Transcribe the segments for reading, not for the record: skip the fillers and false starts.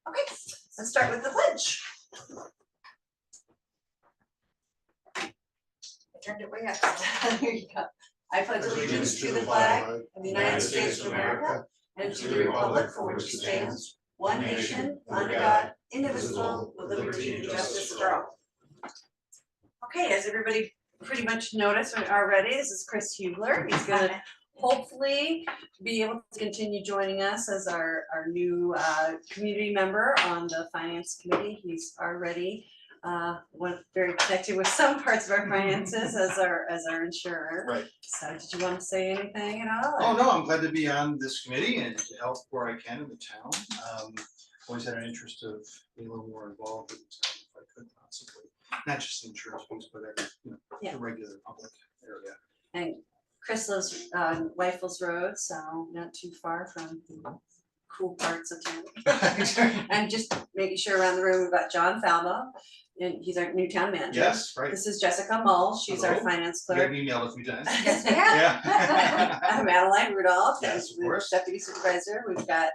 Okay, let's start with the pledge. I turned it way up. Here you go. I pledge allegiance to the flag of the United States of America and to the republic for which it stands, one nation, under God, indivisible, with liberty and justice for all. Okay, as everybody pretty much noticed already, this is Chris Hubler. He's gonna hopefully be able to continue joining us as our new community member on the finance committee. He's already very connected with some parts of our finances as our insurer. Right. So did you want to say anything at all? Oh, no, I'm glad to be on this committee and to help where I can in the town. Always had an interest of being a little more involved with the town if I could possibly. Not just the insurance piece, but the regular public area. And Chris lives on Whitefield's Road, so not too far from the cool parts of town. And just making sure around the room we've got John Falbo, and he's our new town manager. Yes, right. This is Jessica Mull, she's our Hello. finance You got clerk. an email a few times. Yes, we have. Yeah. I'm Madeline Rudolph, Yes, of the course. deputy supervisor. We've got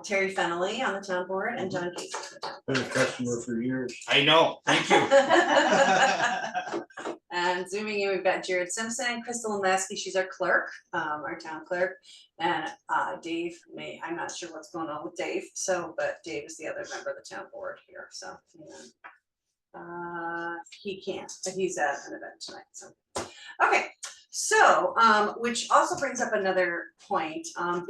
Terry Fennelly on the town board and John Casey on the town board. Been a customer for years. I know, thank you. And zooming in, we've got Jared Simpson and Crystal Lasky, she's our clerk, our town clerk. And Dave, I'm not sure what's going on with Dave, but Dave is the other member of the town board here, so. He can't, but he's at an event tonight, so. Okay, so, which also brings up another point,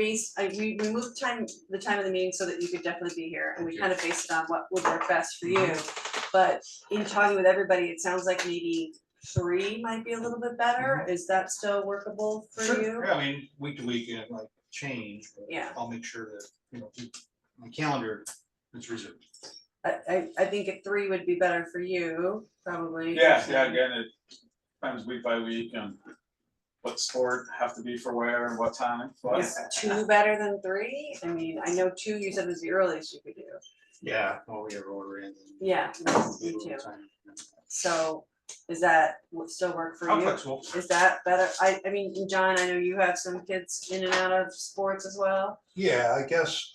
we moved the time of the meeting so that you could definitely be here, and we kind of based it on what would work best for you. But in talking with everybody, it sounds like maybe 3 might be a little bit better. Is that still workable for Sure. you? Yeah, I mean, week to week, it might change, but Yeah. I'll make sure that, my calendar is reserved. I think a 3 would be better for you, probably. Yeah, again, it depends week by week and what sport have to be for where and what time. But Is 2 better than 3? I mean, I know 2 you said was the earliest you could do. Yeah, well, we have order in. Yeah, me too. So is that would still work for I'm you? flexible. Is that better? I mean, John, I know you have some kids in and out of sports as well. Yeah, I guess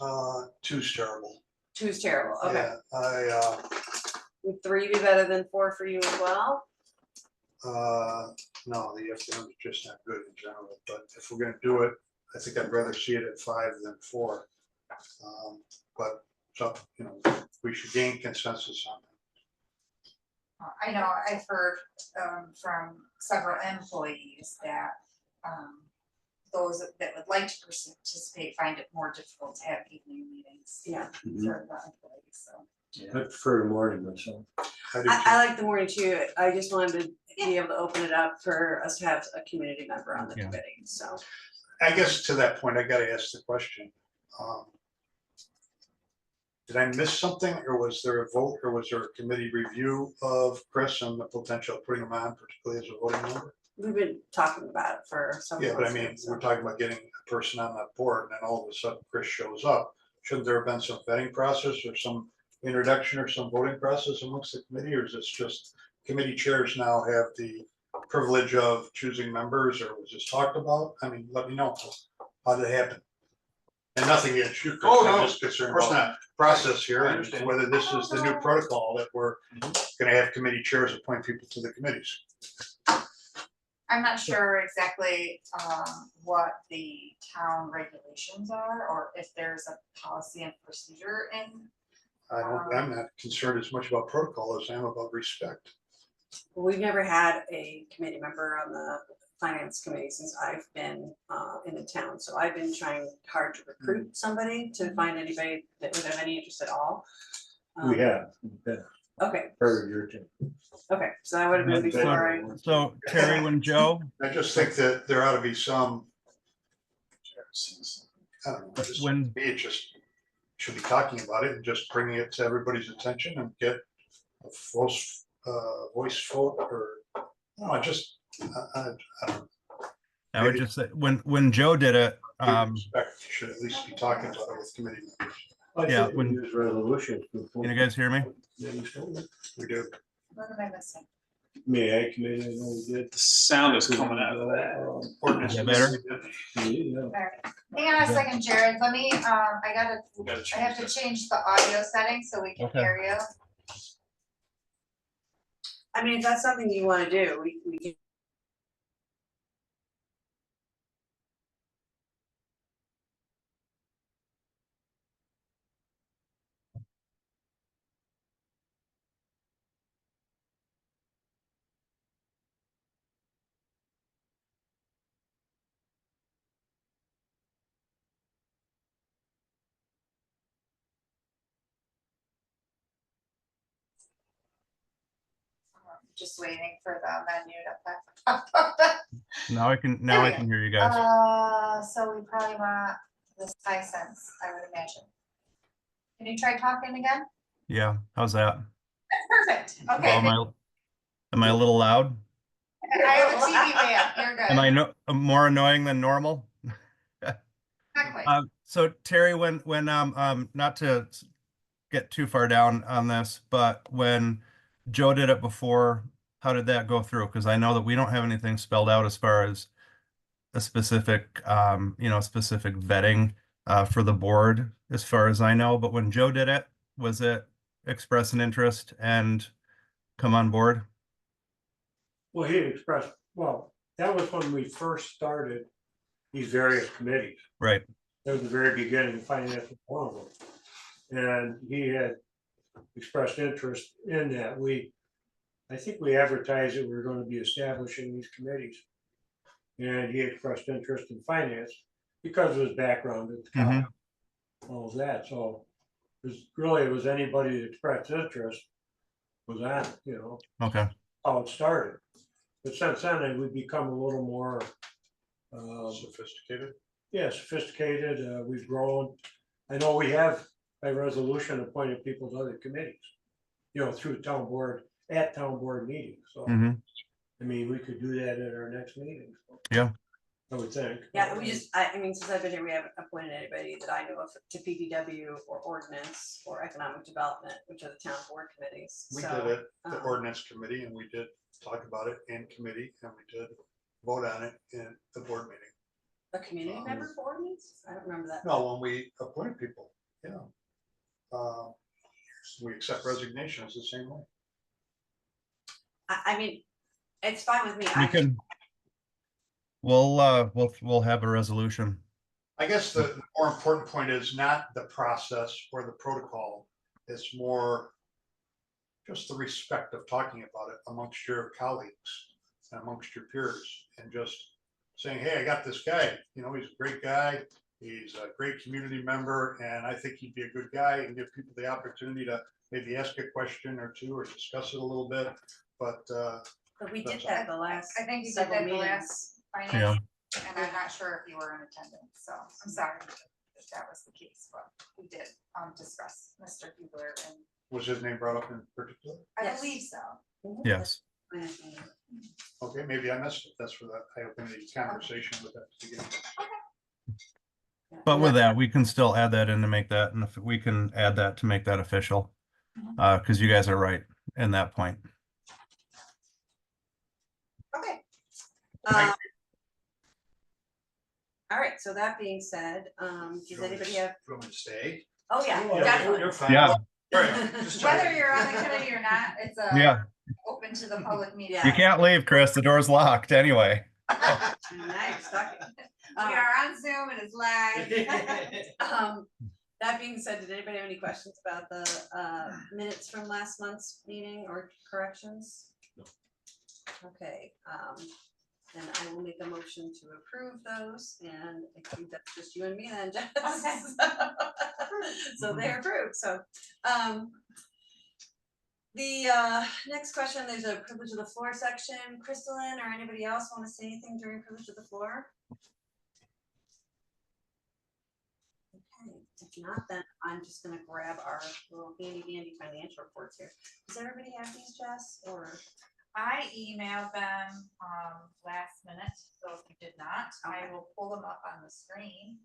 2's terrible. 2's terrible. Okay. Yeah, Would 3 be better than 4 for you as well? no, the afternoon is just not good in general, but if we're gonna do it, I think I'd rather see it at 5 than 4. But so, we should gain consensus on that. I know I've heard from several employees that those that would like to participate find it more difficult to have evening meetings Yeah. for the employees, so. I prefer the morning myself. I like the morning too. I just wanted to be able to open it up for us to have a community member on the committee, so. I guess to that point, I gotta ask the question. Did I miss something, or was there a vote, or was there a committee review of Chris and the potential of putting him on, particularly as a voting member? We've been talking about it for some. Yeah, but I mean, we're talking about getting a person on that board, and then all of a sudden Chris shows up. Shouldn't there have been some vetting process or some introduction or some voting process amongst the committee, or is this just committee chairs now have the privilege of choosing members, or was this talked about? I mean, let me know. How did it happen? And nothing against you, Chris, Oh, no, I'm just concerned Of course about not. process here, I and understand. whether this is the new protocol that we're gonna have committee chairs appoint people to the committees. I'm not sure exactly what the town regulations are, or if there's a policy and procedure in. I'm not concerned as much about protocol as I am about respect. We've never had a committee member on the finance committee since I've been in the town, so I've been trying hard to recruit somebody to find anybody that would have any interest at all. We have, Okay, per year too. okay, so that would have been before I. So Terry, when Joe, I just think that there ought to be some, I don't know, just, when me, it just should be talking about it and just bringing it to everybody's attention and get a voice vote, or, no, just, I don't know. I would just say, when Joe did it, Respect, you should at least be talking about it with committee members. Yeah, when- Use resolutions. can you guys hear me? We do. What am I missing? May I committee, I know we did. The sound is coming out of that. Ordinance. Is that better? Yeah. Alright. Hang on a second, Jared, let me, I Gotta have change to change the audio settings so we can Okay. hear you. I mean, if that's something you wanna do, we can. Just waiting for the menu to pop up. Now I can hear you guys. So we probably want this Hisense, I would imagine. Can you try talking again? Yeah, how's that? Perfect, Well, okay. am I a little loud? I have a TV man, you're good. Am I more annoying than normal? Exactly. So Terry, when not to get too far down on this, but when Joe did it before, how did that go through? Because I know that we don't have anything spelled out as far as a specific, specific vetting for the board, as far as I know. But when Joe did it, was it express an interest and come on board? Well, he expressed, well, that was when we first started these various committees. Right. That was the very beginning, finance was one of them. And he had expressed interest in that. I think we advertised that we were going to be establishing these committees. And he expressed interest in finance because of his background at the college, all of that. So it was anybody that expressed interest was on, Okay. how it started. But since then, we've become a little more Sophisticated. yeah, sophisticated. We've grown. I know we have by resolution appointed people to other committees, through town board, at town board meetings. So, I mean, we could do that at our next meeting. So, Yeah. I would think. Yeah, we just, I mean, since I've been here, we haven't appointed anybody that I know of to PPW or ordinance or economic development, which are the town board committees. We So, did it, the um, ordinance committee, and we did talk about it in committee, and we did vote on it in the board meeting. A community member for ordinance? I don't remember that. No, when we appoint people, yeah. We accept resignations the same way. I mean, it's fine with me. We can. We'll have a resolution. I guess the more important point is not the process or the protocol. It's more just the respect of talking about it amongst your colleagues and amongst your peers, and just saying, hey, I got this guy, he's a great guy. He's a great community member, and I think he'd be a good guy, and give people the opportunity to maybe ask a question or two or discuss it a little bit. But We did that the last. I think you did several that the meetings. last finance, Yeah. and I'm not sure if you were in attendance, so I'm sorry if that was the case, but we did discuss Mr. Hubler, and was his name brought up in particular? I Yes. believe so. Yes. Okay, maybe I missed it. That's for that. I opened the conversation with that at the beginning. But with that, we can still add that in to make that, and if we can add that to make that official, because you guys are right in that point. Okay. Right. All right, so that being said, does anybody have, You want me to stay? oh yeah, Yeah, definitely. You're fine. Yeah. Right, just checking. Whether you're on the committee or not, it's Yeah. open to the public meeting. You can't leave, Chris. The door's locked anyway. Nice, stuck it. We are on Zoom, it is live. That being said, did anybody have any questions about the minutes from last month's meeting or corrections? Okay, then I will make a motion to approve those, and I think that's just you and me then, Jess. Okay. So they're approved, so, the next question, there's a privilege of the floor section. Crystalline or anybody else want to say anything during privilege of the floor? Okay, if not, then I'm just gonna grab our little handy dandy financial reports here. Does everybody have these, Jess, or? I emailed them last minute, so if you did not, I will pull them up on the screen.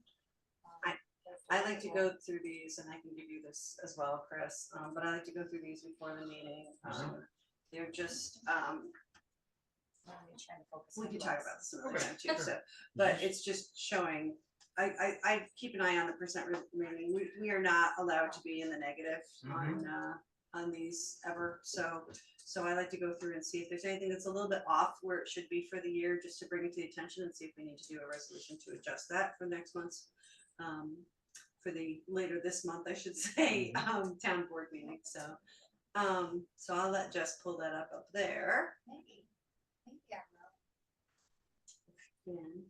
I like to go through these, and I can give you this as well, Chris, but I like to go through these before the meeting. They're just, Let me try to focus we on can talk this. about this another Okay, time too, sure. so, but it's just showing. I keep an eye on the percent remaining, we are not allowed to be in the negative on these ever, so I like to go through and see if there's anything that's a little bit off where it should be for the year, just to bring it to the attention and see if we need to do a resolution to adjust that for next month's, for the later this month, I should say, town board meeting, so I'll let Jess pull that up there. Maybe. Yeah. And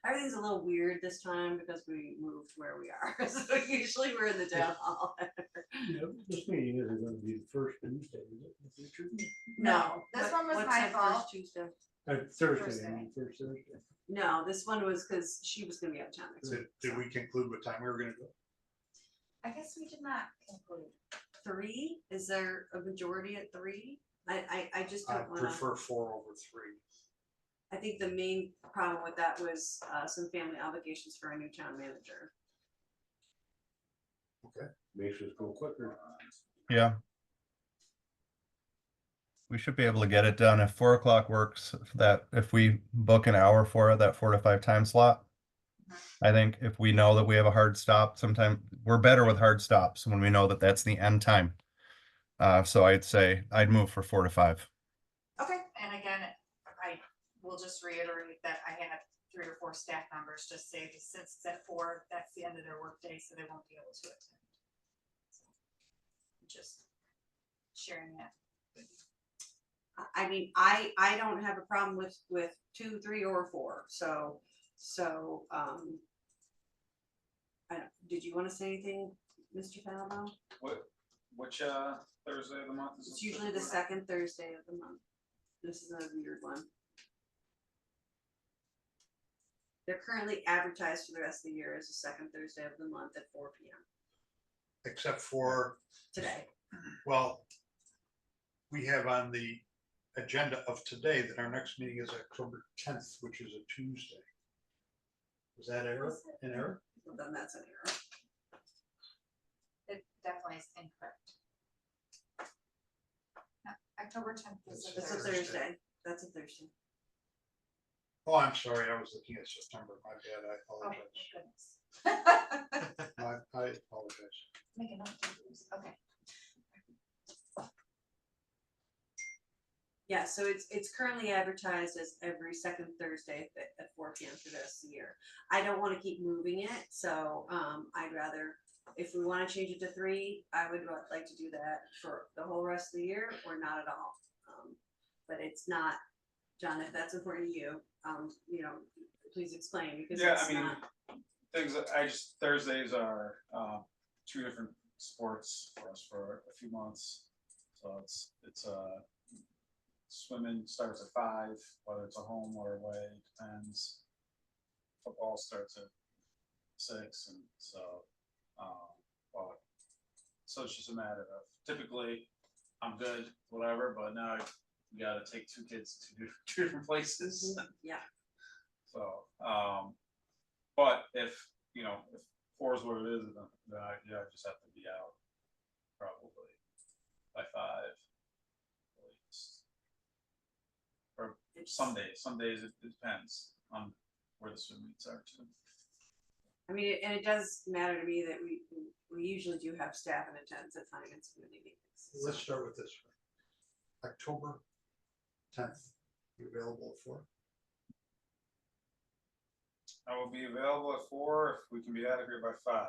everything's a little weird this time because we moved where we are, so usually we're in the town hall. Yeah, this meeting isn't gonna be the first Tuesday, is it, in the future? No, This what- one was what my said first fault. Tuesday. Thursday, I mean, first Thursday. No, this one was because she was gonna be out of town next week. Did we conclude what time we were gonna go? I guess we did not conclude. 3? Is there a majority at 3? I just I don't wanna, prefer 4/3. I think the main problem with that was some family obligations for a new town manager. Makes us go quicker. Yeah. We should be able to get it done if 4 o'clock works, if we book an hour for it, that 4 to 5 time slot. I think if we know that we have a hard stop, sometime we're better with hard stops when we know that that's the end time. So I'd say I'd move for 4 to 5. Okay, and again, I will just reiterate that I had 3 or 4 staff members just say that since it's at 4, that's the end of their workday, so they won't be able to attend. So, just sharing that. with you. I mean, I don't have a problem with 2, 3, or 4, so, I don't, did you wanna say anything, Mr. Falbo? Which Thursday of the month is It's this? usually the second Thursday of the month. This is a weird one. They're currently advertised for the rest of the year as the second Thursday of the month at 4 p.m. Except for, today. well, we have on the agenda of today that our next meeting is October 10th, which is a Tuesday. Is that error? An error? Well, then that's an error. It definitely is incorrect. No, October 10th is a That's a Thursday. Thursday. That's a Thursday. Oh, I'm sorry, I was looking at September, my bad, I Oh, my apologize. goodness. I apologize. Make a note to use, okay. Yeah, so it's currently advertised as every second Thursday at 4 p.m. for the rest of the year. I don't want to keep moving it, so I'd rather, if we want to change it to 3, I would like to do that for the whole rest of the year or not at all. But it's not, John, if that's important to you, please explain because Yeah, it's I mean, not. things that Thursdays are 2 different sports for us for a few months. So it's swimming starts at 5, whether it's a home or away, depends. Football starts at 6, and so so it's just a matter of, typically I'm good, whatever, but now you gotta take 2 kids to 2 different places. Yeah. So, but if 4 is what it is, then I just have to be out probably by 5. At least. Or some days it depends on where the swim meets are too. I mean, and it does matter to me that we usually do have staff in attendance at finance committee meetings. Let's start with this one. October 10th, you available at 4? I will be available at 4 if we can be out of here by 5.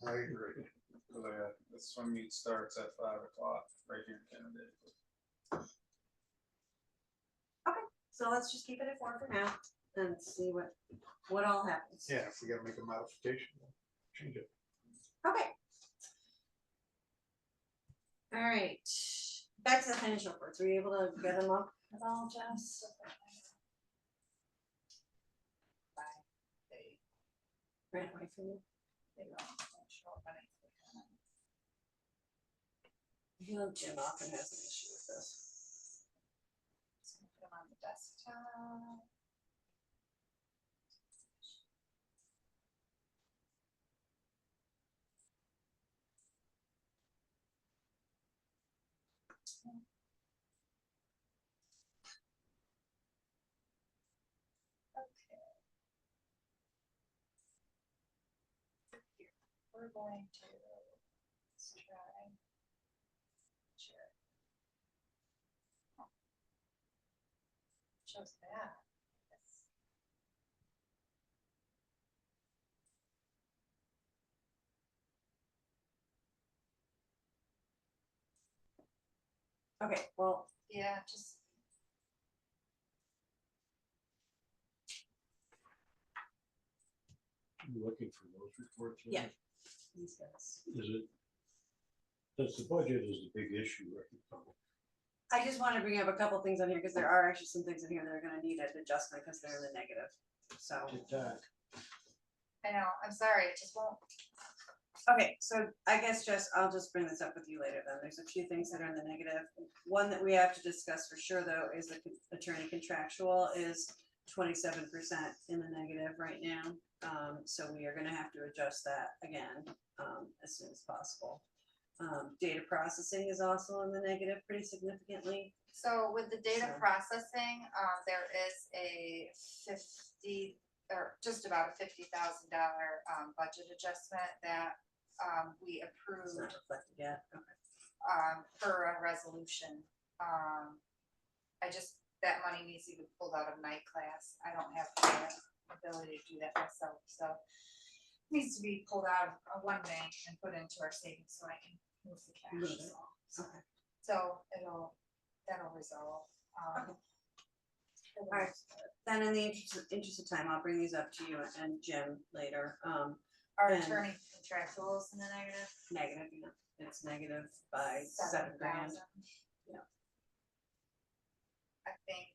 I agree. Because the swim meet starts at 5 o'clock right here in Kennedy. So let's just keep it at 4 for now and see what all happens. Yeah, if we gotta make a modification, we'll change it. Okay. All right, back to the financial reports. Were you able to get them up at all, Jess? They Ran away from you? don't show up on anything. I know Jim often has an issue with this. Just gonna put them on the desktop. we're going to, let's try. Share. Shows that. Yes. Okay, well, Yeah, just, You looking for those reports? Yeah. these guys. Is it? Since the budget is a big issue right now. I just want to bring up a couple things on here because there are actually some things in here that are gonna need an adjustment because they're in the negative, so. TikTok. I know, I'm sorry, it just won't. Okay, so I guess I'll just bring this up with you later then. There's a few things that are in the negative. One that we have to discuss for sure though is the attorney contractual is 27% in the negative right now. So we are gonna have to adjust that again, as soon as possible. Data processing is also in the negative pretty significantly. So with the data So- processing, there is a 50, or just about a $50,000 budget adjustment that we It's approved not reflected yet. Okay. for a resolution. That money needs to be pulled out of night class. I don't have the ability to do that myself, so it needs to be pulled out of one bank and put into our savings so I can move the Move cash. it. Okay. So that'll resolve. Okay. Alright. Then in the interest of time, I'll bring these up to you and Jim later. Our And- attorney contractuals in the negative. Negative, you know, it's negative by 7,000. 7,000. Yeah. I think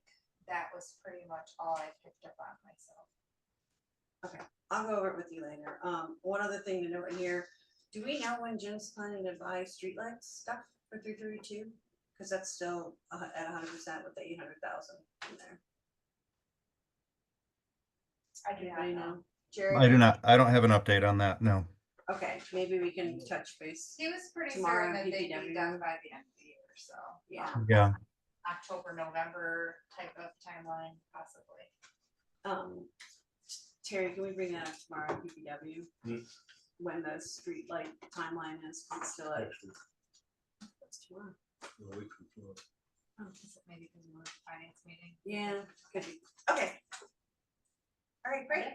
that was pretty much all I picked up on myself. I'll go over it with you later. One other thing to note in here, do we know when Jim's planning to buy streetlights stuff for 332? Cause that's still at 100% with the 800,000 in there. I do not Anybody know. know? Jerry? I do not, I don't have an update on that, no. Okay, maybe we can touch base. He was pretty Tomorrow certain that they'd be PPW. done by the end of the year, so. Yeah. Yeah. October, November type of timeline possibly. Terry, can we bring that up tomorrow, PPW? Hmm. When the street light timeline is still at, Next week, what's tomorrow? a week before. Oh, Maybe because we're at the finance meeting. yeah, could be, okay. All right, great.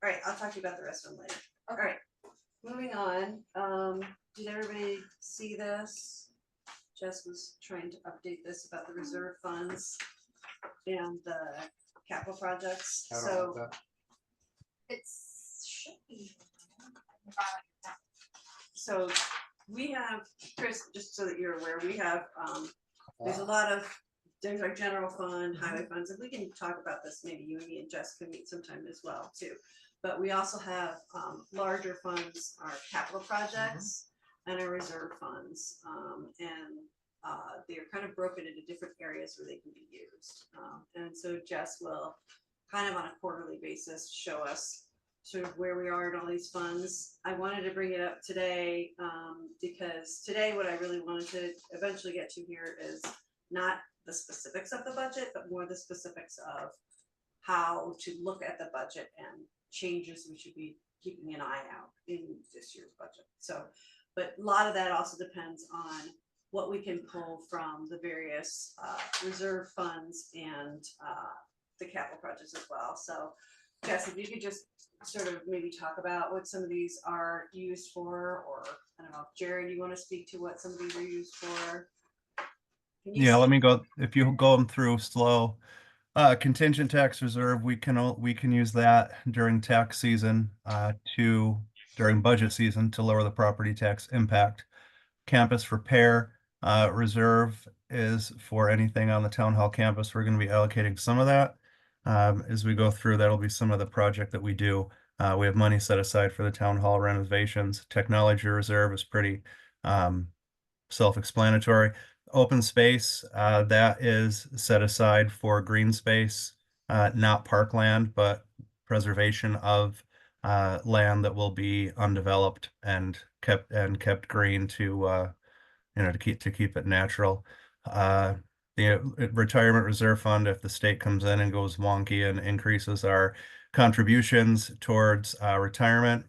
All right, I'll talk to you about the rest of them later. All right, moving on, did everybody see this? Jess was trying to update this about the reserve funds and the capital projects, I don't so. know that. It's should be. So we have, Chris, just so that you're aware, we have, there's a lot of, there's our general fund, highway funds, and we can talk about this, maybe you and me and Jess can meet sometime as well too. But we also have, larger funds, our capital projects and our reserve funds, they are kind of broken into different areas where they can be used. And so Jess will kind of on a quarterly basis show us sort of where we are in all these funds. I wanted to bring it up today, because today what I really wanted to eventually get to here is not the specifics of the budget, but more the specifics of how to look at the budget and changes we should be keeping an eye out in this year's budget. So, but a lot of that also depends on what we can pull from the various reserve funds and the capital projects as well. So Jess, if you could just sort of maybe talk about what some of these are used for, or I don't know, Jared, you want to speak to what some of these are used for? Can you Yeah, see- let me go, if you go them through slow. Contingent tax reserve, we can use that during tax season, during budget season to lower the property tax impact. Campus repair, reserve is for anything on the town hall campus. We're gonna be allocating some of that. As we go through, that'll be some of the project that we do. We have money set aside for the town hall renovations. Technology reserve is pretty, self-explanatory. Open space, that is set aside for green space, not parkland, but preservation of land that will be undeveloped and kept green to to keep it natural. The retirement reserve fund, if the state comes in and goes wonky and increases our contributions towards retirement,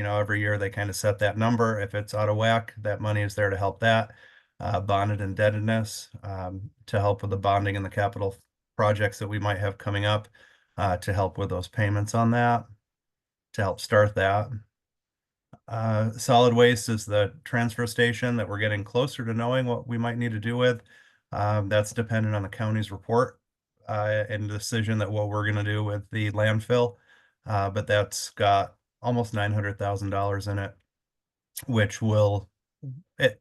every year they kind of set that number. If it's out of whack, that money is there to help that. Bonded indebtedness, to help with the bonding and the capital projects that we might have coming up, to help with those payments on that, to help start that. Solid waste is the transfer station that we're getting closer to knowing what we might need to do with. That's dependent on the county's report, and decision that what we're gonna do with the landfill. But that's got almost $900,000 in it, which will,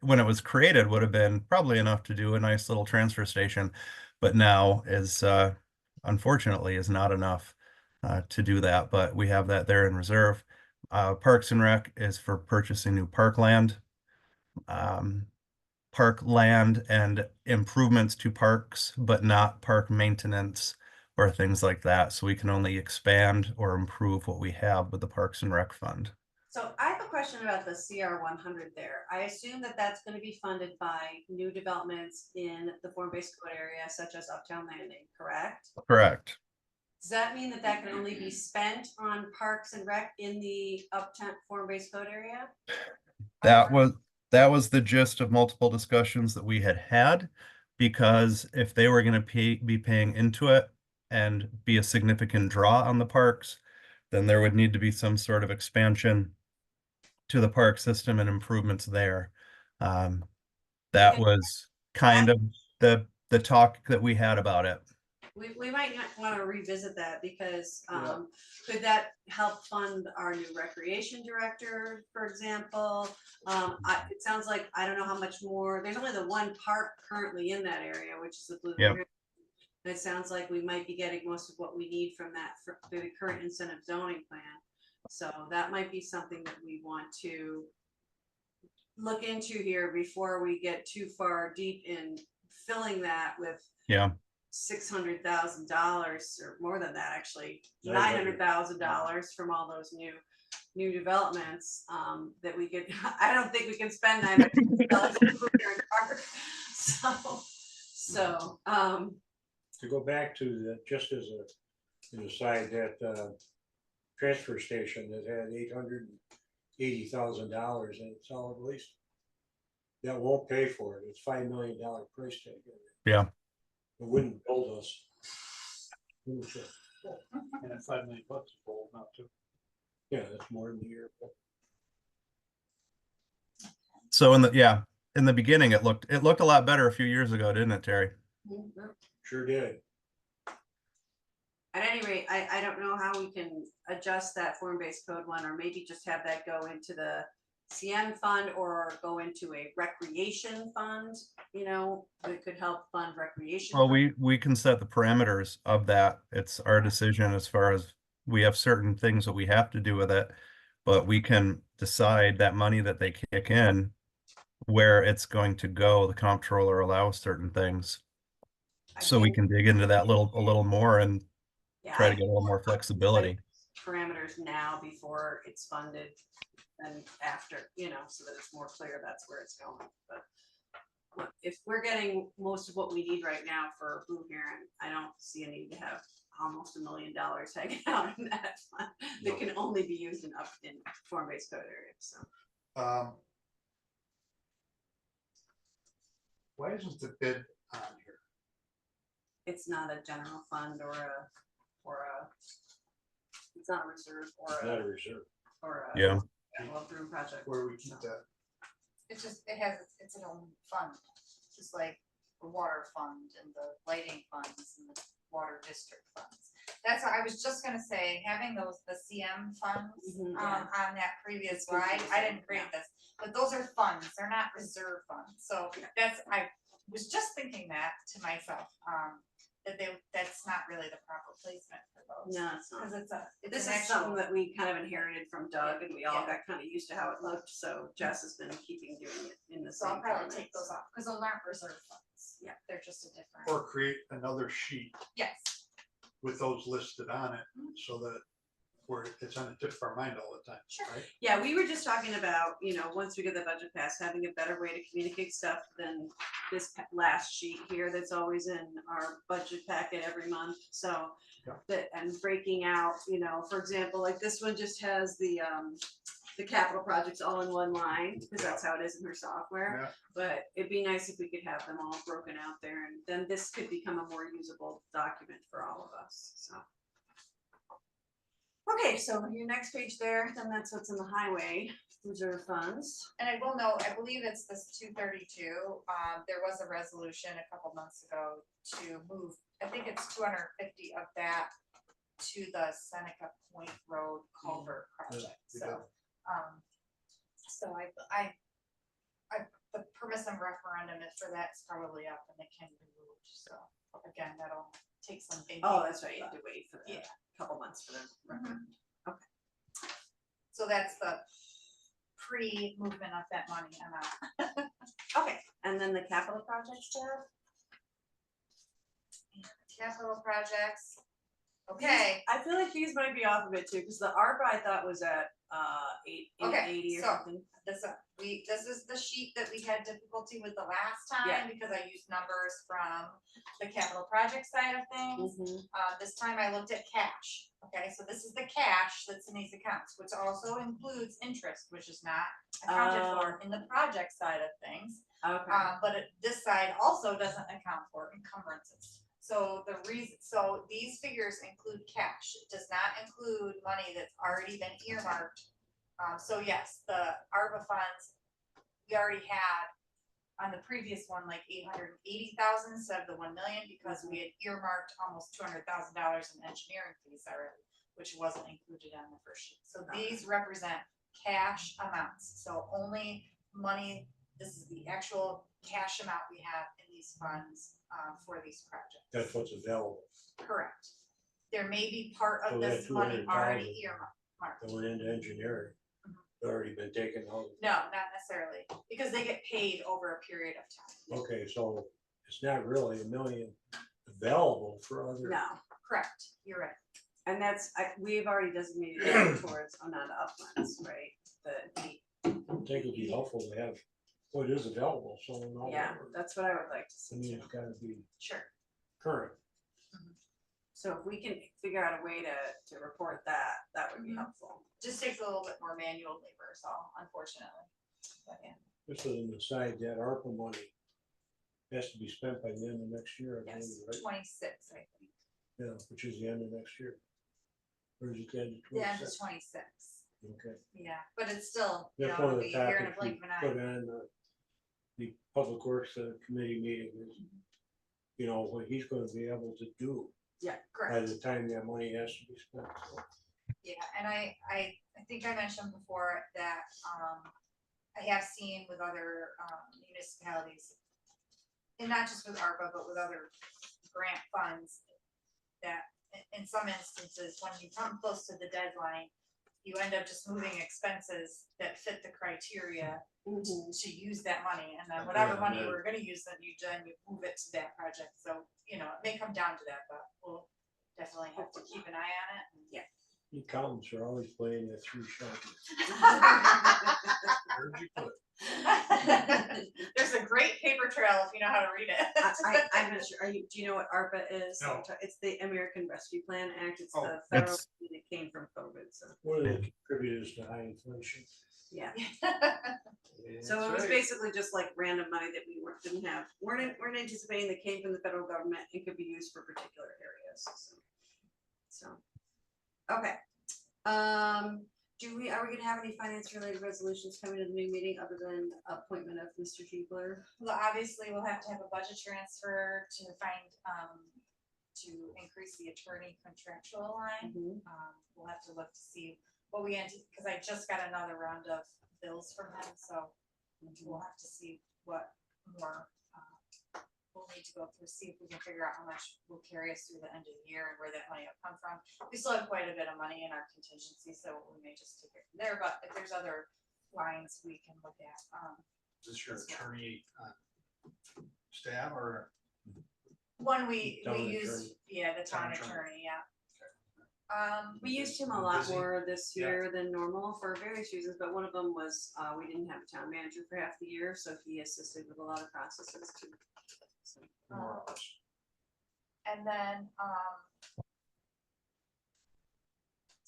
when it was created, would have been probably enough to do a nice little transfer station, but now is, unfortunately is not enough, to do that, but we have that there in reserve. Parks and Rec is for purchasing new parkland. Park land and improvements to parks, but not park maintenance or things like that. So we can only expand or improve what we have with the Parks and Rec fund. So I have a question about the CR 100 there. I assume that that's going to be funded by new developments in the form-based code area such as Uptown Landing, correct? Correct. Does that mean that that can only be spent on Parks and Rec in the Uptown form-based code area? That was the gist of multiple discussions that we had had, because if they were going to be paying into it and be a significant draw on the parks, then there would need to be some sort of expansion to the park system and improvements there. That was kind of the talk that we had about it. We might not want to revisit that because could that help fund our new recreation director, for example? It sounds like, I don't know how much more, there's only the one park currently in that area, which is the Blue Yep. Ribbon. And it sounds like we might be getting most of what we need from that for the current incentive zoning plan. So that might be something that we want to look into here before we get too far deep in filling that with Yeah. $600,000 or more than that, actually, $900,000 from all those new developments that we could. I don't think we can spend $900,000. So To go back to the, just as an aside, that transfer station that had $880,000 in solid waste, that won't pay for it. It's $5 million price tag. Yeah. It wouldn't build us. And at $5 million is bold now too. Yeah, that's more than the year. So in the beginning, it looked a lot better a few years ago, didn't it, Terry? Sure did. at any rate, I don't know how we can adjust that form-based code one, or maybe just have that go into the CM fund or go into a recreation fund, that could help fund recreation. Well, we can set the parameters of that. It's our decision as far as we have certain things that we have to do with it, but we can decide that money that they kick in, where it's going to go. The comptroller allows certain things. So we can dig into that a little more and try to get a little more flexibility. Parameters now before it's funded and after, so that it's more clear that's where it's going. But if we're getting most of what we need right now for Blue Heron, I don't see a need to have almost $1 million hanging out in that fund that can only be used in form-based code areas. So why isn't the bid on here? it's not a general fund or a it's not a reserve Not a reserve. or a Yeah. capital improvement project. Where we keep that? It's its own fund, just like the water fund and the lighting funds and the water district funds. That's what I was just gonna say, having the CM funds Mhm, yeah. on that previous slide, I didn't create this, but those are funds, they're not reserve funds, so I was just thinking that to myself, that's not really the proper placement for those. No, it's not. Cause it's This an is something actual- that we kind of inherited from Doug, and we all Yeah. got kind of used to how it looked, so Jess has been keeping doing it in the So same I'll probably format. take those off, cause those aren't reserve funds. Yeah. They're just a different, Or create another sheet yes, with those listed on it, so that where it's on the tip of our mind all the time, Sure. right? Yeah, we were just talking about, once we get the budget passed, having a better way to communicate stuff than this last sheet here that's always in our budget packet every month. So Yeah. that, and breaking out, for example, like this one just has the the capital projects all in one line, because that's how it is in her software. Yeah. But it'd be nice if we could have them all broken out there, and then this could become a more usable document for all of us, so. Okay, so your next page there, then that's what's in the highway reserve funds. And I will note, I believe it's this 232, there was a resolution a couple months ago to move, I think it's 250 of that to the Seneca Point Road culvert project, so. So the permissive referendum is for that's probably up and it can be moved, so again, that'll take some thinking. Oh, that's right, you have to wait for the Yeah. couple months for the record. So that's the pre-movement of that money amount. Okay, and then the capital projects tab? Capital projects, okay. I feel like these might be off of it too, because the ARPA I thought was at Okay, 880 or so- something. This is the sheet that we had difficulty with the last Yeah. time, because I used numbers from the capital project side of things. Mhm. This time I looked at cash, okay, so this is the cash that's in these accounts, which also includes interest, which is not accounted for in the project side of things. Okay, But this side also doesn't account for encumbrances. So so these figures include cash, it does not include money that's already been earmarked. So yes, the ARPA funds, we already had on the previous one, like 880,000 instead of the 1 million, because we had earmarked almost $200,000 in engineering fees already, which wasn't included on the first sheet. So these represent cash amounts, so only money, this is the actual cash amount we have in these funds, for these projects. That's what's available, Correct. There may be part So of that this money 200,000 already earmarked. going into engineering, already been taken out. No, not necessarily, because they get paid over a period of time. Okay, so it's not really $1 million available for other. no, Correct, you're right. and we've already designated that towards Onondaga uplands, right? I think it'd be helpful to have what is available, so we know. Yeah, that's what I would like to I see mean, too. it's gotta be Sure. current. So if we can figure out a way to report that, that would be Mhm. helpful. Just takes a little bit more manual labor, so unfortunately. But yeah, Just as an aside, that ARPA money has to be spent by the end of next year, I yes, believe, right? 26, I think. Yeah, which is the end of next year. Or is it the end of The end of 26? 26, Okay. yeah, but it's still, you That's know, one it'll of be the here in a topics we blink of an put eye. on the Public Works Committee meeting is, you know, what he's gonna be able to do by Correct. the time that money has to be spent. So, Yeah, and I think I mentioned before that, I have seen with other, municipalities, and not just with ARPA, but with other grant funds, that in some instances, when you come close to the deadline, you end up just moving expenses that fit the criteria to use that money, and then whatever Yeah, money right. we're gonna use, then you move it to that project, so, you know, it may come down to that, but we'll definitely have to keep an eye on it. the accountants are always playing that 3 shots. Where'd you put it? There's a great paper trail if you know how to read it. I'm not sure, do you know what ARPA is? No. It's the American Rescue Plan Act, it's Oh, the federal, It's- money that came from COVID, so, One of the contributors to high inflation. yeah. So it was basically just like random money that we weren't anticipating that came from the federal government and could be used for particular areas, so. Okay, are we gonna have any finance related resolutions coming to the new meeting other than appointment of Mr. Giebler? Well, obviously, we'll have to have a budget transfer to find, to increase the attorney contractual line. We'll have to look to see what we because I just got another round of bills from him, so we'll have to see what more, we'll need to go through, see if we can figure out how much will carry us through the end of the year and where that money will come from. We still have quite a bit of money in our contingency, so we may just take it from there, but if there's other lines we can look at, Is this your attorney staff or? one we Town use, attorney. yeah, the town Town attorney. attorney, yeah. We used him a lot Busy? more this Yeah. year than normal for various reasons, but one of them was, we didn't have a town manager for half the year, so he assisted with a lot of processes too. So, More or less. And then,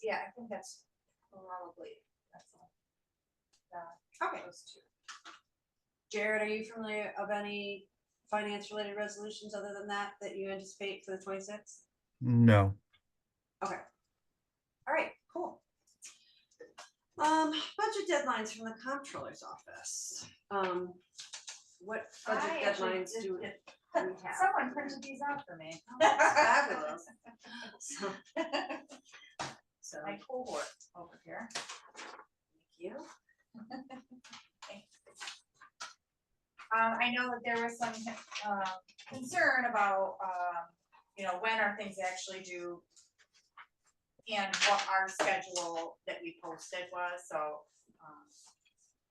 yeah, I think that's all. Okay. Jared, are you familiar of any finance related resolutions other than that you anticipate for the 26th? No. Okay. All right, cool. Budget deadlines from the comptroller's office. What budget I actually deadlines did do we get- have? Someone printed these out for me. Fabulous. So, so, My cohort over here. thank you. I know that there was some, concern about, when are things actually due? And what our schedule that we posted was, so,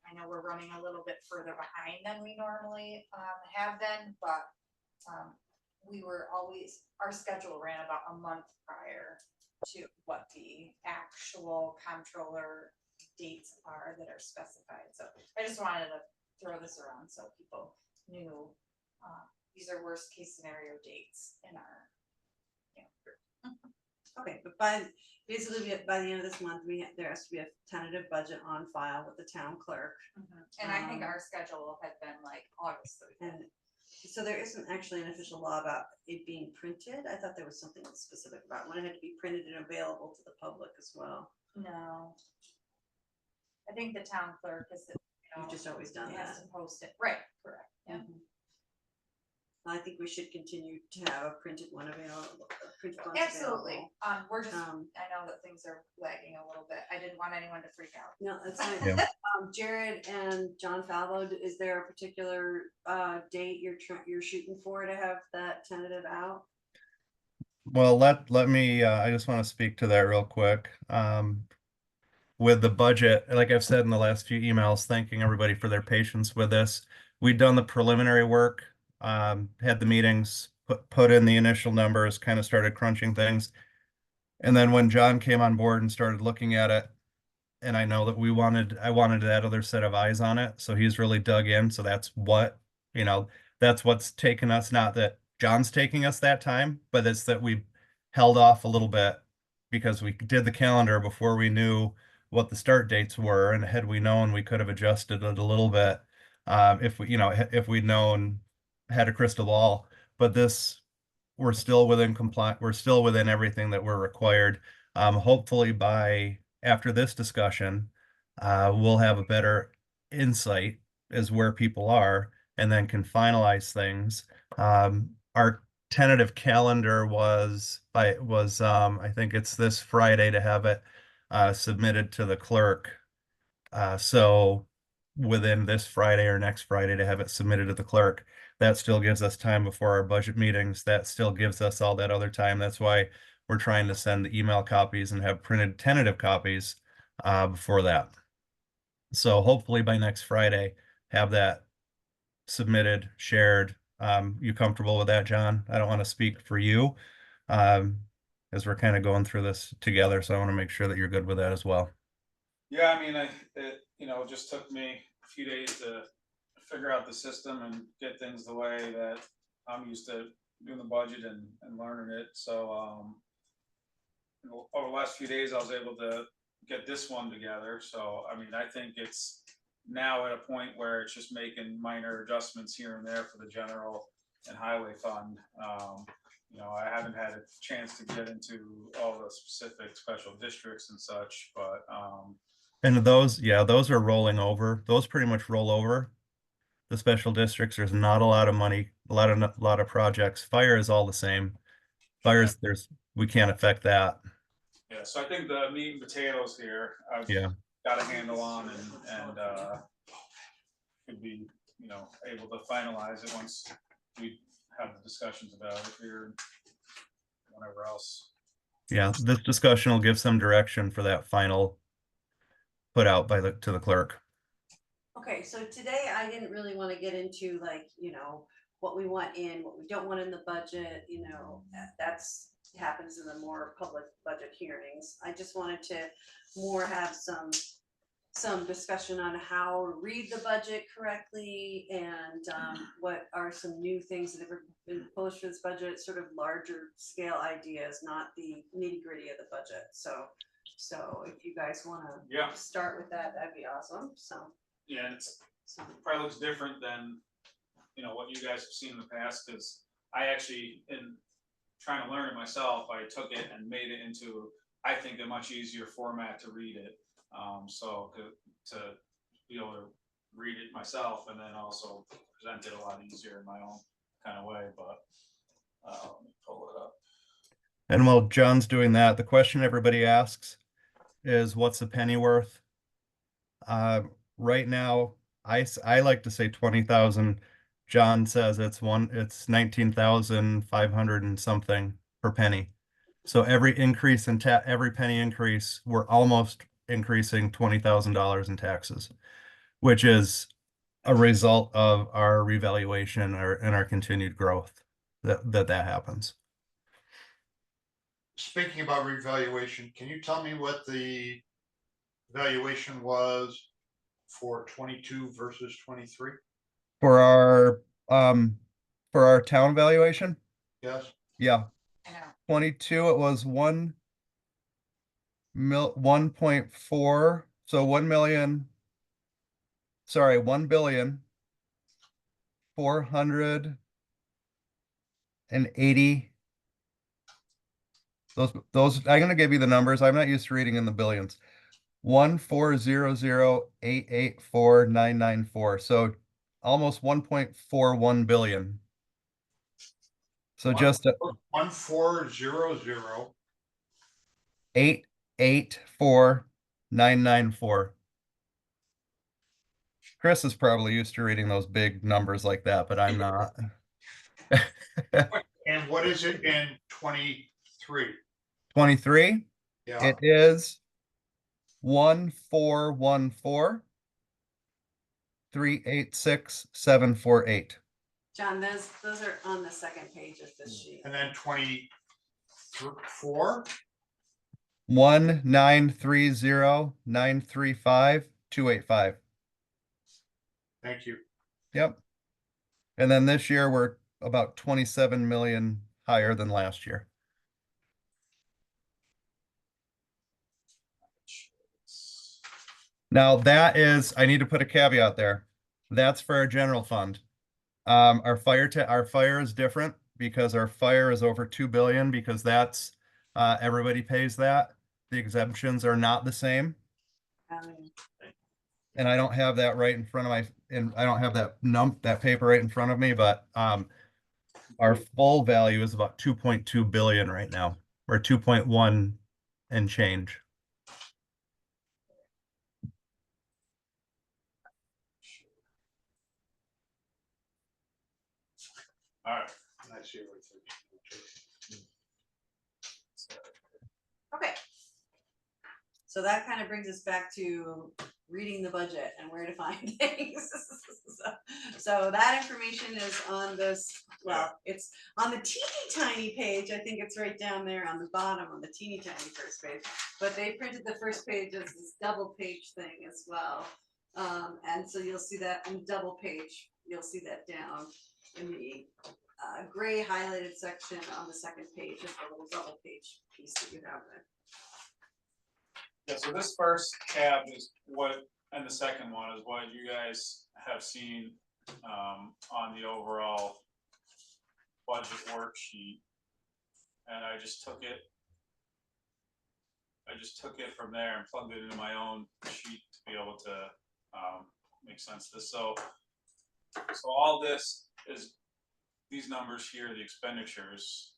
I know we're running a little bit further behind than we normally, have been, but, our schedule ran about a month prior to what the actual comptroller dates are that are specified, so I just wanted to throw this around so people knew, these are worst case scenario dates in our. Okay, but basically by the end of this month, there has to be a tentative budget on file with the town clerk. And I think Um, our schedule had been like August 30th. And so there isn't actually an official law about it being printed. I thought there was something specific about when it had to be printed and available to the public as well. No. I think the town clerk is, You've just always done has that. to post it, right, correct, yeah. Mhm. I think we should continue to have a printed one available. Absolutely, we're just, Um, I know that things are lagging a little bit, I didn't want anyone to freak out. No, that's fine. Yeah. Jared and John Falvo, is there a particular date you're shooting for to have that tentative out? Well, let me, I just want to speak to that real quick. With the budget, like I've said in the last few emails, thanking everybody for their patience with this. We'd done the preliminary work, had the meetings, put in the initial numbers, kind of started crunching things. And then when John came on board and started looking at it, and I know that I wanted that other set of eyes on it. So he's really dug in. So that's that's what's taken us, not that John's taking us that time, but it's that we held off a little bit because we did the calendar before we knew what the start dates were. And had we known, we could have adjusted it a little bit. If if we'd known, had a crystal ball, but we're still within we're still within everything that we're required. Hopefully after this discussion, we'll have a better insight as where people are and then can finalize things. Our tentative calendar was I think it's this Friday to have it submitted to the clerk. So within this Friday or next Friday to have it submitted to the clerk. That still gives us time before our budget meetings. That still gives us all that other time. That's why we're trying to send the email copies and have printed tentative copies before that. So hopefully by next Friday, have that submitted, shared. You comfortable with that, John? I don't want to speak for you as we're kind of going through this together. So I want to make sure that you're good with that as well. Yeah, I mean, it just took me a few days to figure out the system and get things the way that I'm used to doing the budget and learning it. So, over the last few days, I was able to get this one together. So, I mean, I think it's now at a point where it's just making minor adjustments here and there for the general and highway fund. I haven't had a chance to get into all the specific special districts and such, but, And those are rolling over. Those pretty much roll over. The special districts, there's not a lot of money, a lot of projects. Fire is all the same. Fires, we can't affect that. yeah, so I think the meat and potatoes here, I've Yeah. got a handle on and could be, able to finalize it once we have the discussions about it here and whatever else. Yeah, this discussion will give some direction for that final put out to the clerk. Okay, so today I didn't really want to get into what we want in, what we don't want in the budget, that's happens in the more public budget hearings. I just wanted to more have some discussion on how to read the budget correctly and what are some new things that have been proposed for this budget, sort of larger scale ideas, not the nitty gritty of the budget. So So if you guys wanna Yeah. start with that, that'd be awesome, so. Yeah, and it's so. probably looks different than, what you guys have seen in the past, because I actually, in trying to learn it myself, I took it and made it into, I think, a much easier format to read it. So to be able to read it myself and then also present it a lot easier in my own kind of way, but let me pull it up. And while John's doing that, the question everybody asks is, what's a penny worth? Right now, I like to say 20,000. John says it's 19,500 and something per penny. So every increase in every penny increase, we're almost increasing $20,000 in taxes, which is a result of our revaluation and our continued growth that happens. Speaking about revaluation, can you tell me what the valuation was for 22 versus 23? For our town valuation, Yes, yeah, I know. 22, it was 1.4, so 1 million, sorry, 1,480,000. Those I'm gonna give you the numbers. I'm not used to reading in the billions. 1,400,884,994. So almost 1.41 billion. So just 1400. 884,994. Chris is probably used to reading those big numbers like that, but I'm not. And what is it in 23? 23, Yeah, it is 1,414,386,748. John, those are on the second page of this sheet. and then 24? 1,930,935,285. Thank you. Yep. And then this year we're about 27 million higher than last year. Now that is, I need to put a caveat there. That's for our general fund. Our fire is different because our fire is over 2 billion because that's, everybody pays that. The exemptions are not the same. And I don't have that right in front of I don't have that paper right in front of me, but, our full value is about 2.2 billion right now, or 2.1 and change. All right. I see everything. Okay. So that kind of brings us back to reading the budget and where to find things. So that information is on this, well, it's on the teeny tiny page. I think it's right down there on the bottom on the teeny tiny first page. But they printed the first page as this double page thing as well. And so you'll see that on double page, you'll see that down in the gray highlighted section on the second page, just a little double page piece that you have there. Yeah, so this first tab is what, and the second one is what you guys have seen on the overall budget worksheet. And I just took it from there and plugged it into my own sheet to be able to make sense of this. So all this is, these numbers here, the expenditures,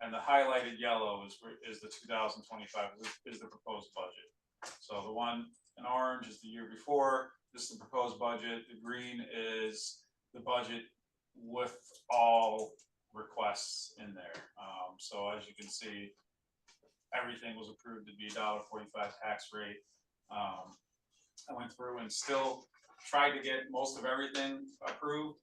and the highlighted yellow is the 2025 is the proposed budget. So the one in orange is the year before. This is the proposed budget. The green is the budget with all requests in there. So as you can see, everything was approved to be $1.45 tax rate. I went through and still tried to get most of everything approved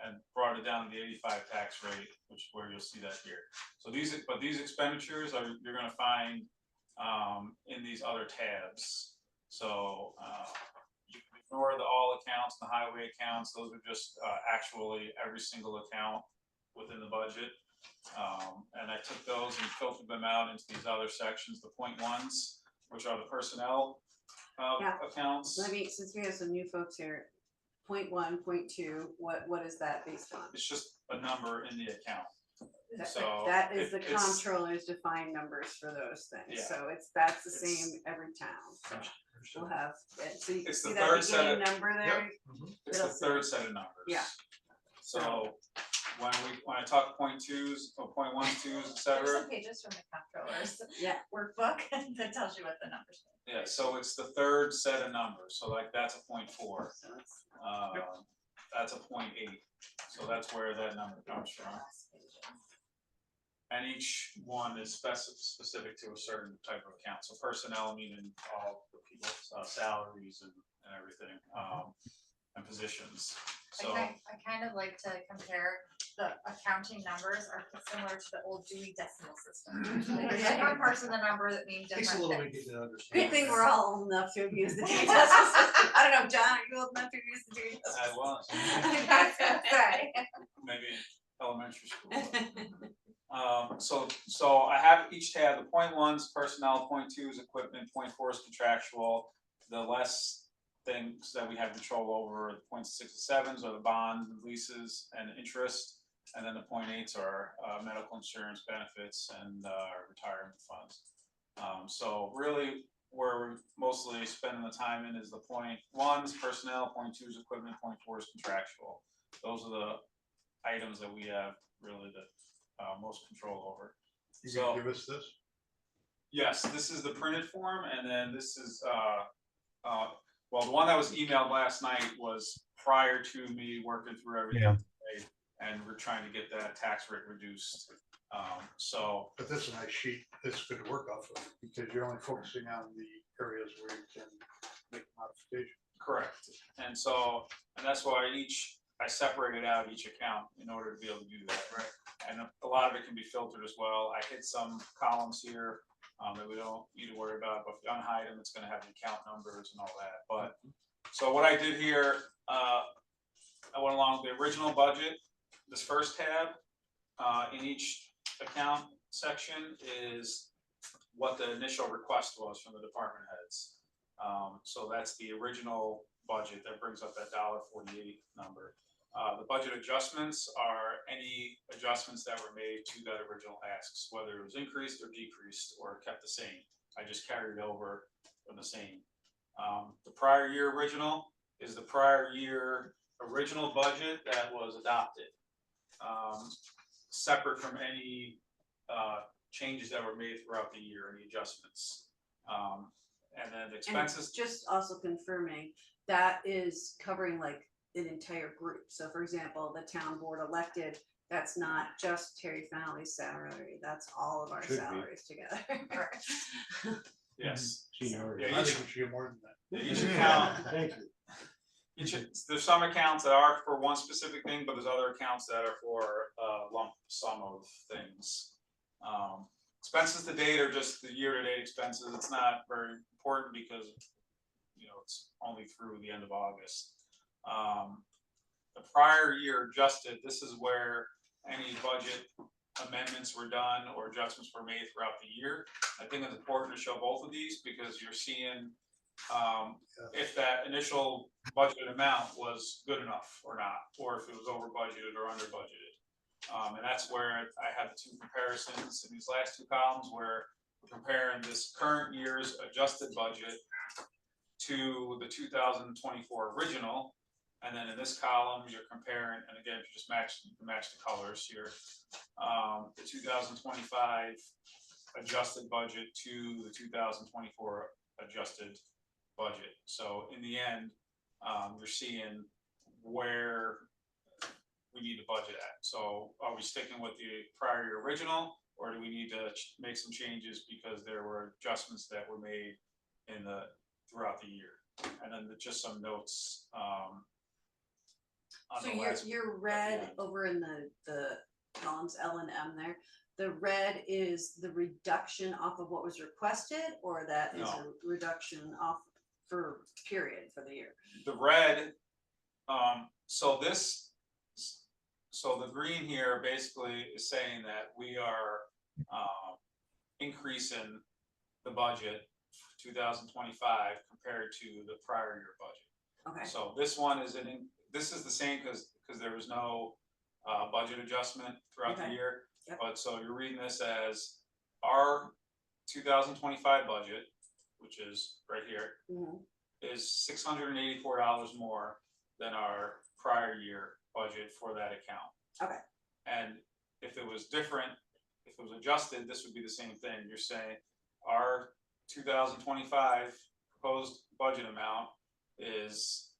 and brought it down to the 85 tax rate, which is where you'll see that here. So these expenditures you're going to find in these other tabs. So you can ignore the all accounts and the highway accounts. Those are just actually every single account within the budget. And I took those and filtered them out into these other sections, the point ones. which are the personnel Yeah. accounts. Let me, since we have some new folks here, point 1, point 2, what is that based on? It's just a number in the account. That- So That is the it's- comptroller's defined numbers for those things, Yeah. so that's the It's- same every town. So we'll have, so you It's see the that third set beginning of- number there? It's the It'll say- third set of numbers. Yeah. So when I talk point twos or point ones, twos, et There's cetera, some pages from the comptroller's Yeah. workbook that tells you what the numbers are. yeah, so it's the third set of numbers, so like that's a point 4. So it's- That's a point 8, so that's where that number comes from. And each one is specific to a certain type of account, so personnel meaning all the people's salaries and everything, and positions, so. I kind of like to compare the accounting numbers are similar to the old Dewey Decimal System. Like, there's different parts of the number that mean Takes a different little bit things. to get to understand. Good thing we're all old enough to have used the Dewey Decimal System. I don't know, John, are you old enough to have used the Dewey Decimal I was, That's gonna say. maybe in elementary school. So I have each tab, the point ones, personnel, point twos, equipment, point fours, contractual. The less things that we have control over, the point 6 and 7s are the bond leases and interest. And then the point 8s are medical insurance benefits and retirement funds. So really, where we're mostly spending the time in is the point ones, personnel, point twos, equipment, point fours, contractual. Those are the items that we have really the most control over. You So- can give us this? Yes, this is the printed form, and then this is, well, the one that was emailed last night was prior to me working through everything Yeah. today, and we're trying to get that tax rate reduced. So, But this is a nice sheet, it's good to work off of, because you're only focusing on the areas where you can make modifications. correct, and that's why I separated out each account in order to be able to do that. Right. And a lot of it can be filtered as well. I hid some columns here that we don't need to worry about, but if you unhide them, it's gonna have the account numbers and all that. But, so what I did here, I went along with the original budget. This first tab, in each account section is what the initial request was from the department heads. So that's the original budget that brings up that $1.48 number. The budget adjustments are any adjustments that were made to that original asks, whether it was increased or decreased or kept the same. I just carried it over from the same. The prior year original is the prior year original budget that was adopted. Separate from any changes that were made throughout the year, any adjustments. And then And expenses, just also confirming, that is covering like an entire group. So for example, the town board elected, that's not just Terry Fowley's salary, that's all of our Should be. salaries together. yes. Seniority. Yeah, I think we should get more than that. Each account, Thank you. there's some accounts that are for one specific thing, but there's other accounts that are for a lump sum of things. Expenses to date are just the year-to-date expenses. It's not very important because, it's only through the end of August. The prior year adjusted, this is where any budget amendments were done or adjustments were made throughout the year. I think it's important to show both of these because you're seeing if that initial budget amount was good enough or not, or if it was over budgeted or under budgeted. And that's where I have the two comparisons in these last two columns where we're comparing this current year's adjusted budget to the 2024 original. And then in this column, you're comparing, and again, if you just match the colors here, the 2025 adjusted budget to the 2024 adjusted budget. So in the end, you're seeing where we need to budget at. So are we sticking with the prior year original, or do we need to make some changes because there were adjustments that were made throughout the year? And then just some notes. On So the last- your red over in the columns L and M there, the red is the reduction off of what was requested, or that is a No. reduction off for period for the year? The red, so the green here basically is saying that we are increasing the budget 2025 compared to the prior year budget. Okay, So this one is this is the same because there was no budget adjustment throughout the Okay. year. Yep. But so you're reading this as our 2025 budget, which is right here, mhm, is $684 more than our prior year budget for that account. Okay. And if it was different, if it was adjusted, this would be the same thing. You're saying our 2025 proposed budget amount is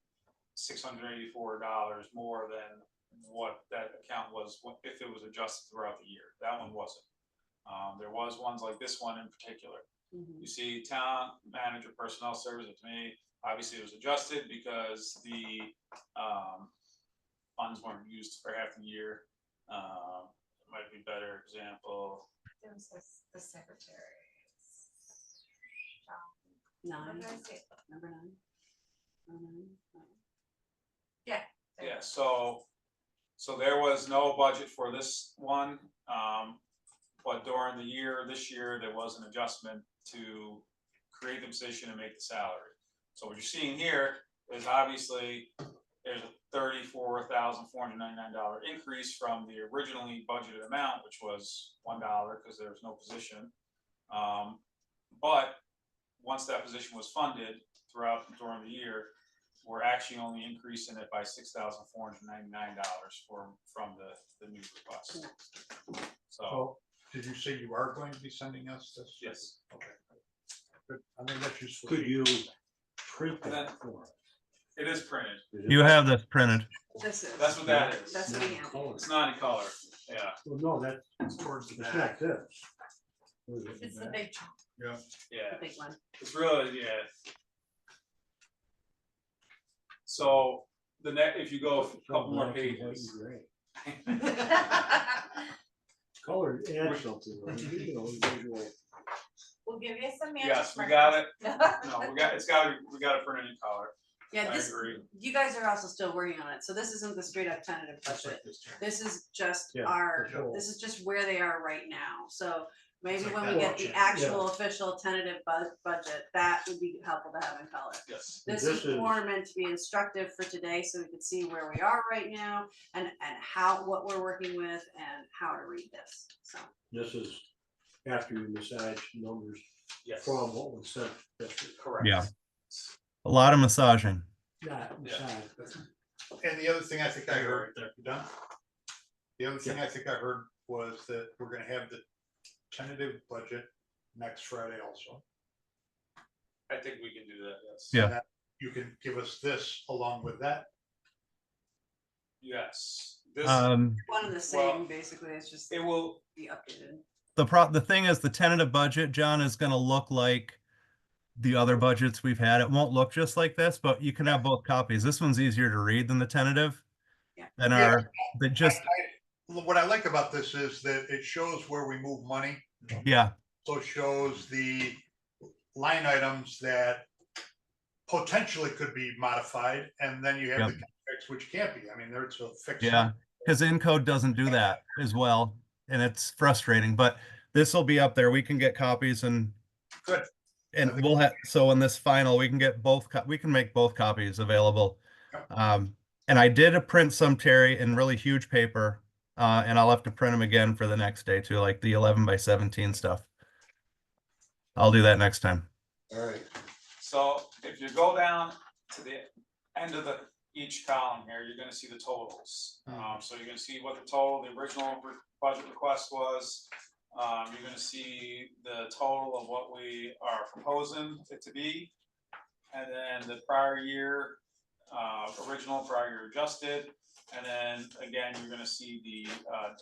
$684 more than what that account was if it was adjusted throughout the year. That one wasn't. There was ones like this one in particular. mhm. You see town manager personnel services, to me, obviously it was adjusted because the funds weren't used for half the year. Might be better example. There was the secretary. Nine, What did I say? number 9. Number 9, Yeah, so there was no budget for this one, but during the year, this year, there was an adjustment to create the position and make the salary. So what you're seeing here is obviously there's a $34,499 increase from the originally budgeted amount, which was $1 because there was no position. But once that position was funded during the year, we're actually only increasing it by $6,499 from the new request. So, So, did you say you are going to be sending us this? yes, Okay. Good. I mean, that's useful. Could you print And that then- for us? it is printed. Is it- You have this printed. This is. That's what that is. That's what Not we have. color. It's not in color, yeah, Well, no, that's, It's towards the it's back. not this. What is it, It's the back? big chunk. The yeah. big one. It's really, yeah. So if you go a couple more Black and white and pages. gray. Color adds something, though, you know, visual. We'll give you some magic. Yes, we got it. markers. No, we got it for any color. Yeah, I this, agree. you guys are also still working on it, so this isn't the straight up tentative budget. This is just Yeah, our, for sure. this is just where they are right now, so maybe It's like when that we get the budget. actual official tentative budget, that would be helpful to have in color. Yes. This This is is- more meant to be instructive for today, so we can see where we are right now and what we're working with and how to read this, so. This is after you massage numbers Yes. from what was sent yesterday. Correct. Yeah. A lot of massaging. Not Yeah. massage. And the other thing I think I heard, Right there. you done? The other thing I think I heard was that we're gonna have the tentative budget next Friday also. I think we can do that, yes. Yeah. And that You can give us this along with that. Yes. This, One and the Well, same, basically, it's just it will, be updated. The thing is, the tentative budget, John, is gonna look like the other budgets we've had. It won't look just like this, but you can have both copies. This one's easier to read than the tentative. Yeah. Than Yeah. they just, What I like about this is that it shows where we move money. yeah, So shows the line items that potentially could be modified, and then you have the contracts which can't be. I mean, there's a fixed. yeah. Because Encode doesn't do that as well, and it's frustrating, but this will be up there. We can get copies and Good. and we'll have, so in this final, we can get we can make both copies available. Yep. And I did print some, Terry, in really huge paper, and I'll have to print them again for the next day too, like the 11x17 stuff. I'll do that next time. All right. so if you go down to the end of each column here, you're gonna see the totals. So you're gonna see what the total, the original budget request was. You're gonna see the total of what we are proposing it to be. And then the prior year, original, prior year adjusted. And then again, you're gonna see the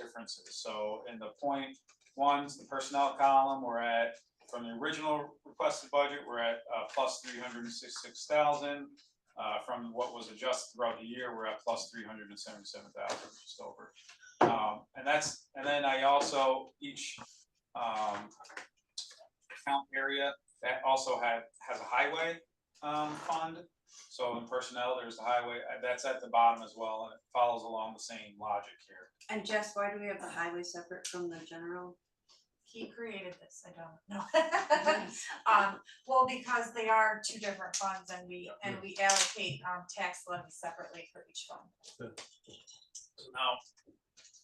differences. So in the point ones, the personnel column, we're at, from the original requested budget, we're at plus 366,000. From what was adjusted throughout the year, we're at plus 377,000, just over. And then I also, each account area, that also has a highway fund. So in personnel, there's the highway, that's at the bottom as well, and it follows along the same logic here. And Jess, why do we have the highway separate from the general? he created this, I don't know. Well, because they are two different funds and we allocate, tax levies separately for each fund. So now,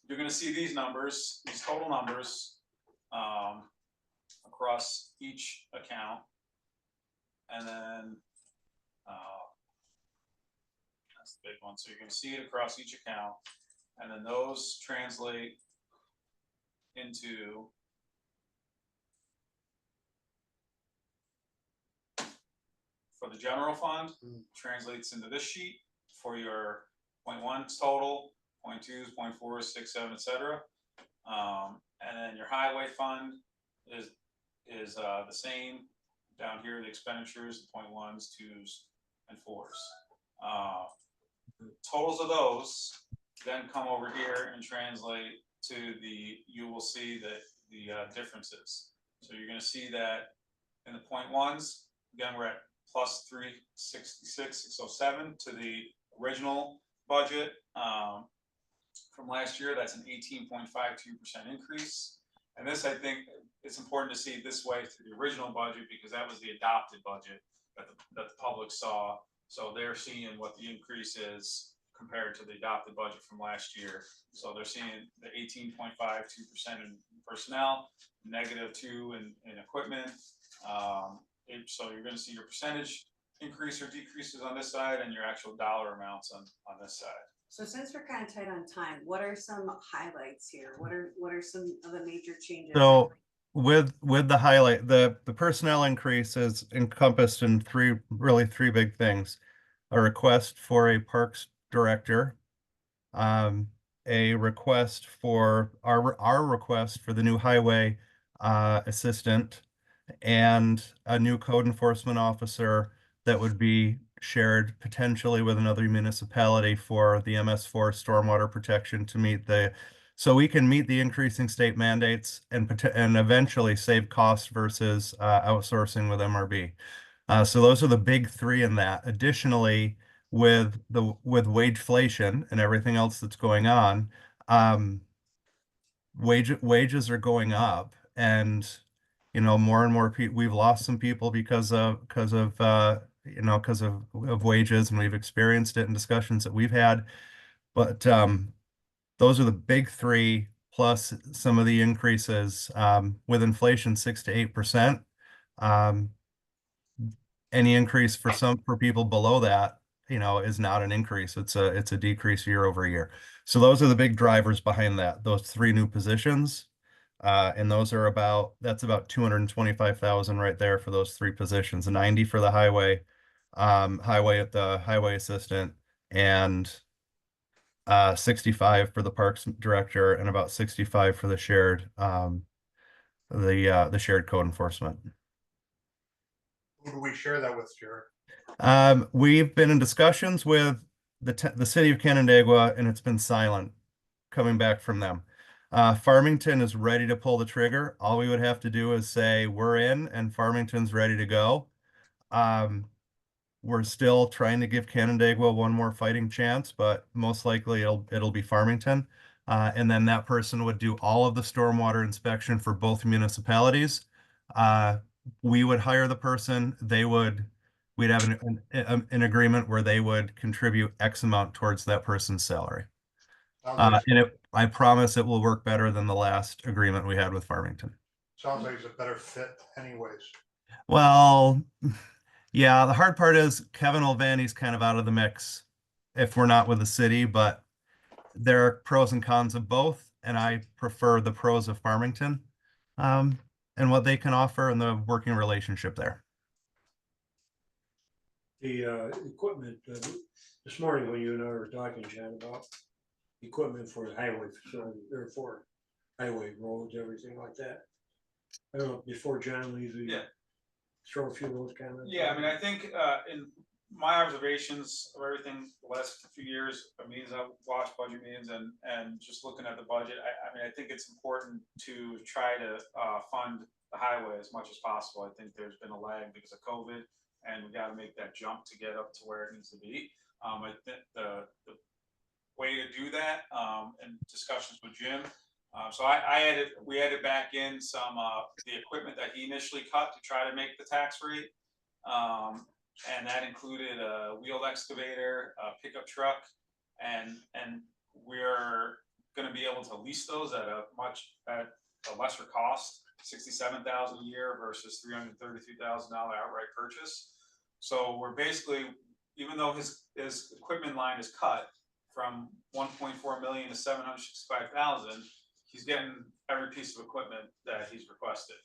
you're gonna see these numbers, these total numbers, across each account. And then, that's the big one, so you're gonna see it across each account, and then those translate into for the general fund, translates into this sheet for your 0.1's total, 0.2's, 0.4's, 6, 7, etc. And then your highway fund is the same. Down here, the expenditures, the 0.1's, 2's, and 4's. Totals of those then come over here and translate to you will see that the differences. So you're gonna see that in the 0.1's, again, we're at plus 366, 607 to the original budget from last year. That's an 18.52% increase. And this, I think, it's important to see it this way through the original budget because that was the adopted budget that the public saw. So they're seeing what the increase is compared to the adopted budget from last year. So they're seeing the 18.52% in personnel, -2 in equipment. So you're going to see your percentage increase or decreases on this side and your actual dollar amounts on this side. So since we're kind of tight on time, what are some highlights here? What are some of the major changes? So with the highlight, the personnel increase is encompassed in three big things. A request for a parks director, a request for our request for the new highway assistant, and a new code enforcement officer that would be shared potentially with another municipality for the MS4 stormwater protection to meet so we can meet the increasing state mandates and eventually save costs versus outsourcing with MRB. So those are the big three in that. Additionally, with wageflation and everything else that's going on, wages are going up, and more and more people, we've lost some people because of wages, and we've experienced it in discussions that we've had. But those are the big three, plus some of the increases with inflation 6 to 8%. Any increase for people below that, is not an increase. It's a decrease year over year. So those are the big drivers behind that. Those three new positions, and that's about 225,000 right there for those three positions. 90 for the highway at the highway assistant, and 65 for the parks director, and about 65 for the shared shared code enforcement. Who do we share that with, Jared? We've been in discussions with the city of Canandaigua, and it's been silent coming back from them. Farmington is ready to pull the trigger. All we would have to do is say we're in, and Farmington's ready to go. We're still trying to give Canandaigua one more fighting chance, but most likely it'll be Farmington. And then that person would do all of the stormwater inspection for both municipalities. We would hire the person. We'd have an agreement where they would contribute X amount towards that person's salary. I promise it will work better than the last agreement we had with Farmington. Sounds like it's a better fit anyways. Well, yeah, the hard part is Kevin Olvani's kind of out of the mix if we're not with the city, but there are pros and cons of both, and I prefer the pros of Farmington and what they can offer and the working relationship there. The equipment, this morning when you and I were talking, John, about equipment for the highway facility, or for highway roads, everything like that. I don't know, before John leaves, we throw a few of those comments. Yeah, I mean, I think in my observations of everything the last few years, meetings I've watched, budget meetings, and just looking at the budget, I mean, I think it's important to try to fund the highway as much as possible. I think there's been a lag because of COVID, and we got to make that jump to get up to where it needs to be. I think the way to do that, in discussions with Jim, So we added back in some, the equipment that he initially cut to try to make the tax rate. And that included a wheeled excavator, a pickup truck, and we're gonna be able to lease those at a lesser cost, $67,000 a year versus $333,000 outright purchase. So we're basically, even though his equipment line is cut from 1.4 million to 765,000, he's getting every piece of equipment that he's requested.